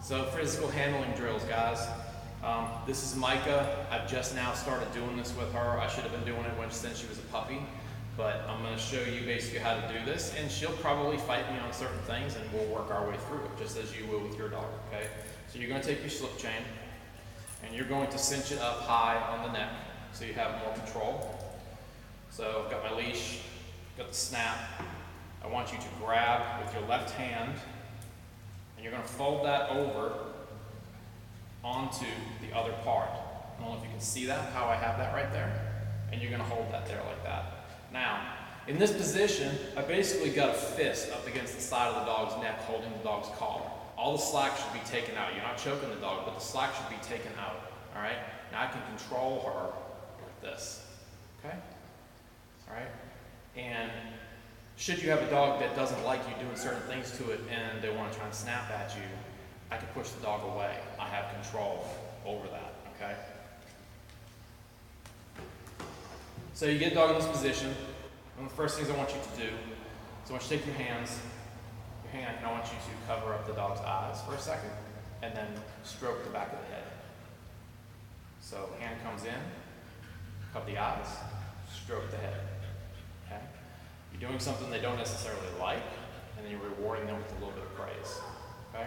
So physical handling drills, guys. This is Micah. I've just now started doing this with her. I should have been doing it since she was a puppy, but I'm going to show you basically how to do this, and she'll probably fight me on certain things, and we'll work our way through it, just as you will with your dog, okay? So you're going to take your slip chain, and you're going to cinch it up high on the neck, so you have more control. So I've got my leash, got the snap. I want you to grab with your left hand, and you're going to fold that over onto the other part. I don't know if you can see that, how I have that right there. And you're going to hold that there like that. Now, in this position, I basically got a fist up against the side of the dog's neck holding the dog's collar. All the slack should be taken out. You're not choking the dog, but the slack should be taken out. All right? Now I can control her like this. Okay? All right? And should you have a dog that doesn't like you doing certain things to it and they want to try and snap at you, I can push the dog away. I have control over that, okay? So you get a dog in this position. One of the first things I want you to do is I want you to take your hand, and I want you to cover up the dog's eyes for a second, and then stroke the back of the head. So hand comes in, cover the eyes, stroke the head, okay? You're doing something they don't necessarily like, and then you're rewarding them with a little bit of praise, okay?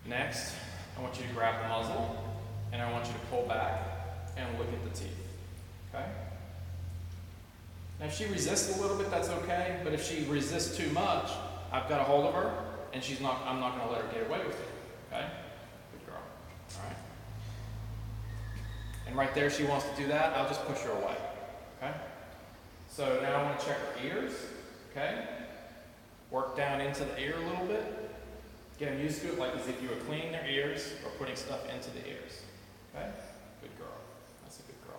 Next, I want you to grab the muzzle, and I want you to pull back and look at the teeth, okay? Now if she resists a little bit, that's okay, but if she resists too much, I've got a hold of her, and I'm not going to let her get away with it, okay? Good girl, all right? And right there, she wants to do that, I'll just push her away, okay? So now I want to check her ears, okay? Work down into the ear a little bit. Get them used to it like as if you were cleaning their ears or putting stuff into the ears, okay? Good girl, that's a good girl.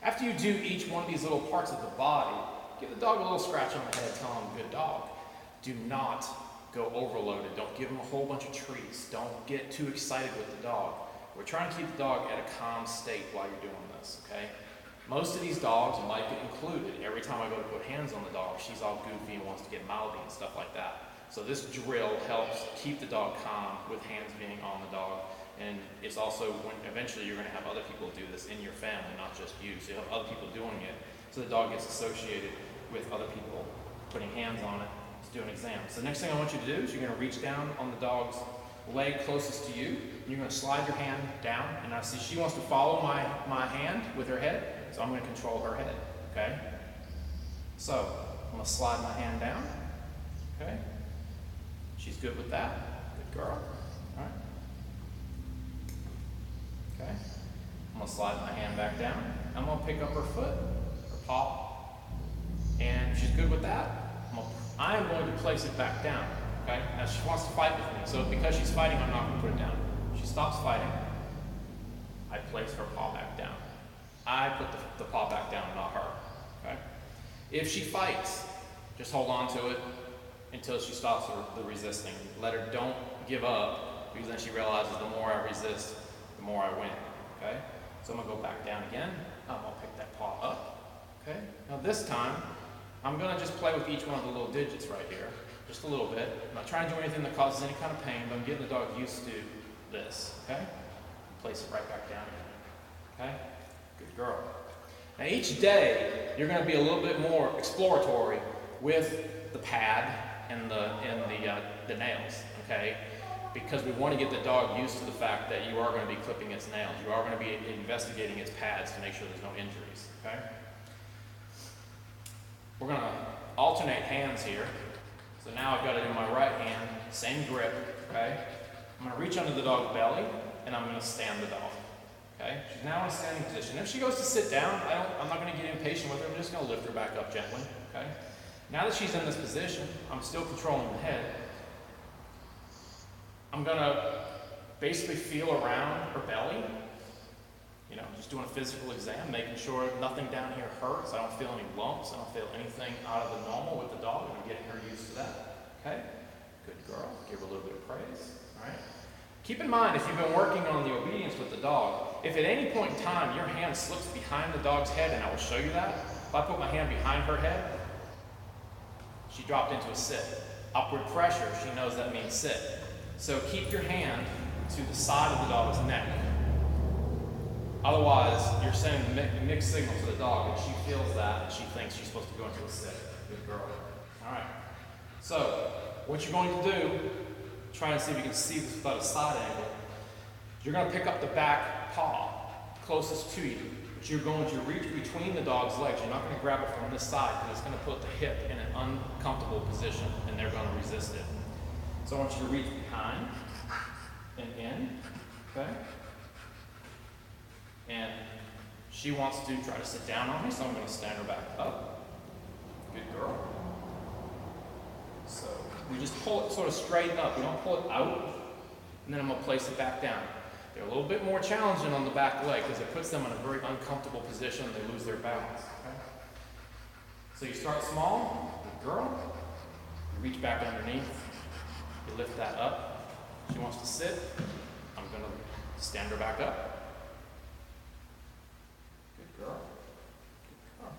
After you do each one of these little parts of the body, give the dog a little scratch on the head, tell him good dog. Do not go overloaded. Don't give him a whole bunch of treats. Don't get too excited with the dog. We're trying to keep the dog at a calm state while you're doing this, okay? Most of these dogs, Micah included, every time I go to put hands on the dog, she's all goofy and wants to get mouthy and stuff like that. So this drill helps keep the dog calm with hands being on the dog. And it's also when eventually you're going to have other people do this in your family, not just you. So you have other people doing it. So the dog gets associated with other people putting hands on it to do an exam. So the next thing I want you to do is you're going to reach down on the dog's leg closest to you. You're going to slide your hand down. And I see she wants to follow my hand with her head. So I'm going to control her head, okay? So I'm going to slide my hand down, okay? She's good with that. Good girl, all right? Okay? I'm going to slide my hand back down. I'm going to pick up her foot, her paw, and if she's good with that, I'm going to place it back down, okay? Now she wants to fight with me, so because she's fighting, I'm not going to put it down. If she stops fighting, I place her paw back down. I put the paw back down, not her, okay? If she fights, just hold on to it until she stops the resisting. Let her, don't give up, because then she realizes the more I resist, the more I win, okay? So I'm gonna go back down again. I'm gonna pick that paw up, okay? Now this time, I'm gonna just play with each one of the little digits right here, just a little bit. I'm not trying to do anything that causes any kind of pain, but I'm getting the dog used to this, okay? Place it right back down again, okay? Good girl. Now each day, you're going to be a little bit more exploratory with the pad and the nails, okay? Because we want to get the dog used to the fact that you are going to be clipping its nails. You are going to be investigating its pads to make sure there's no injuries, okay? We're going to alternate hands here. So now I've got it in my right hand, same grip, okay? I'm going to reach under the dog's belly, and I'm going to stand the dog. Okay? She's now in a standing position. If she goes to sit down, I'm not going to get impatient with her. I'm just going to lift her back up gently. Okay? Now that she's in this position, I'm still controlling the head. I'm going to basically feel around her belly. You know, just doing a physical exam, making sure nothing down here hurts. I don't feel any lumps. I don't feel anything out of the normal with the dog, and I'm getting her used to that. Okay? Good girl. Give her a little bit of praise. All right? Keep in mind, if you've been working on the obedience with the dog, if at any point in time your hand slips behind the dog's head, and I will show you that, if I put my hand behind her head, she dropped into a sit. Upward pressure, she knows that means sit. So keep your hand to the side of the dog's neck. Otherwise, you're sending a mixed signal to the dog, and she feels that, and she thinks she's supposed to go into a sit. Good girl. All right. So, what you're going to do, try and see if you can see this without a side angle, you're going to pick up the back paw closest to you, but you're going to reach between the dog's legs. You're not going to grab it from this side, because it's going to put the hip in an uncomfortable position, and they're going to resist it. So I want you to reach behind and in, okay? And she wants to try to sit down on me, so I'm going to stand her back up. Good girl. So we just pull it sort of straight up. We don't pull it out, and then I'm going to place it back down. They're a little bit more challenging on the back leg because it puts them in a very uncomfortable position. They lose their balance. Okay? So you start small. Good girl. You reach back underneath. You lift that up. She wants to sit. I'm going to stand her back up. Good girl. Good girl.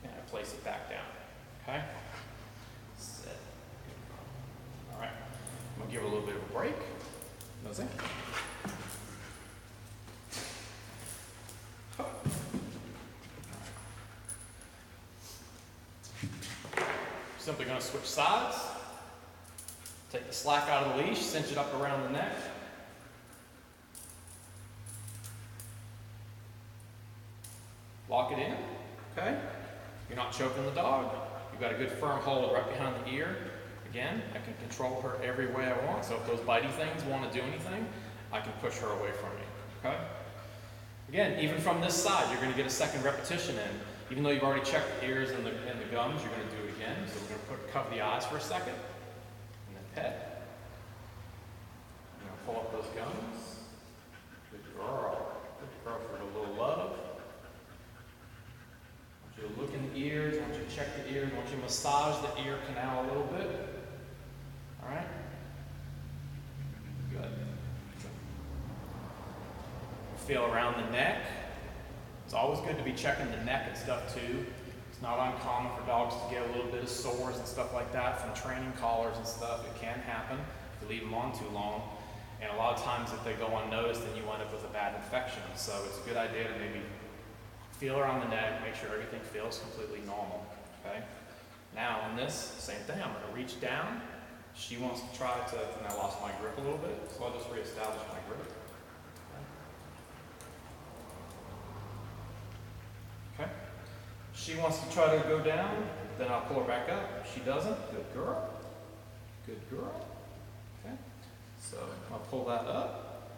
And I place it back down. Okay? Sit. Good girl. All right. I'm going to give her a little bit of a break. Nosy. Simply going to switch sides. Take the slack out of the leash, cinch it up around the neck. Lock it in, okay? You're not choking the dog. You've got a good firm hold right behind the ear. Again, I can control her every way I want, so if those bitey things want to do anything, I can push her away from me, okay? Again, even from this side, you're going to get a second repetition in. Even though you've already checked the ears and the gums, you're going to do it again. So we're going to cover the eyes for a second, and then pet. I'm going to pull up those gums. Good girl. Good girl for a little love. I want you to look in the ears. I want you to check the ears. I want you to massage the ear canal a little bit. All right? Good. Feel around the neck. It's always good to be checking the neck and stuff too. It's not uncommon for dogs to get a little bit of sores and stuff like that from training collars and stuff. It can happen if you leave them on too long. And a lot of times if they go unnoticed, then you wind up with a bad infection. So it's a good idea to maybe feel around the neck, make sure everything feels completely normal, okay? Now on this, same thing, I'm gonna reach down. She wants to try to, and I lost my grip a little bit, so I'll just reestablish my grip. Okay. She wants to try to go down, then I'll pull her back up. She doesn't. Good girl. Good girl. Okay. So I'll pull that up.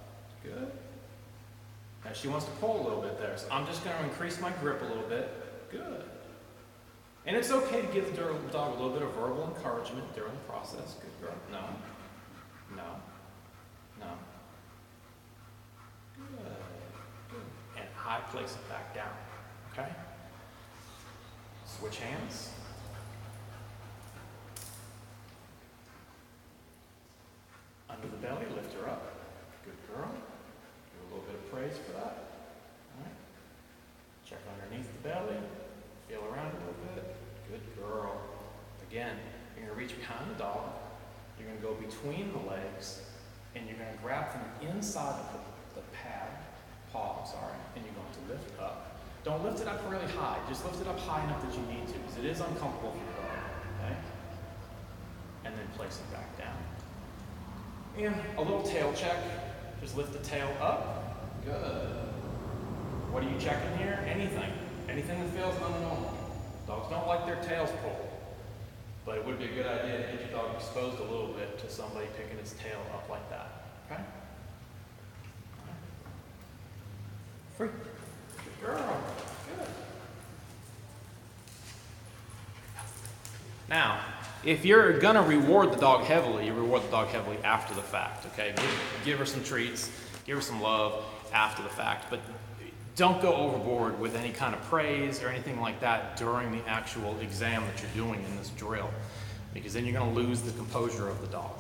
Good. Now she wants to pull a little bit there, so I'm just going to increase my grip a little bit. Good. And it's okay to give the dog a little bit of verbal encouragement during the process. Good girl. No. No. No. Good. Good. And I place it back down. Okay? Switch hands. Under the belly, lift her up. Good girl. Give a little bit of praise for that. All right. Check underneath the belly. Feel around a little bit. Good girl. Again, you're going to reach behind the dog. You're going to go between the legs, and you're going to grab from the inside of the paw, and you're going to lift it up. Don't lift it up really high. Just lift it up high enough that you need to, because it is uncomfortable for your dog. Okay? And then place it back down. And a little tail check. Just lift the tail up. Good. What are you checking here? Anything. Anything that feels unnormal. Dogs don't like their tails pulled. But it would be a good idea to get your dog exposed a little bit to somebody picking its tail up like that. Okay? Free. Good girl. Good. Now, if you're gonna reward the dog heavily, you reward the dog heavily after the fact, okay? Give her some treats, give her some love after the fact, but don't go overboard with any kind of praise or anything like that during the actual exam that you're doing in this drill, because then you're gonna lose the composure of the dog.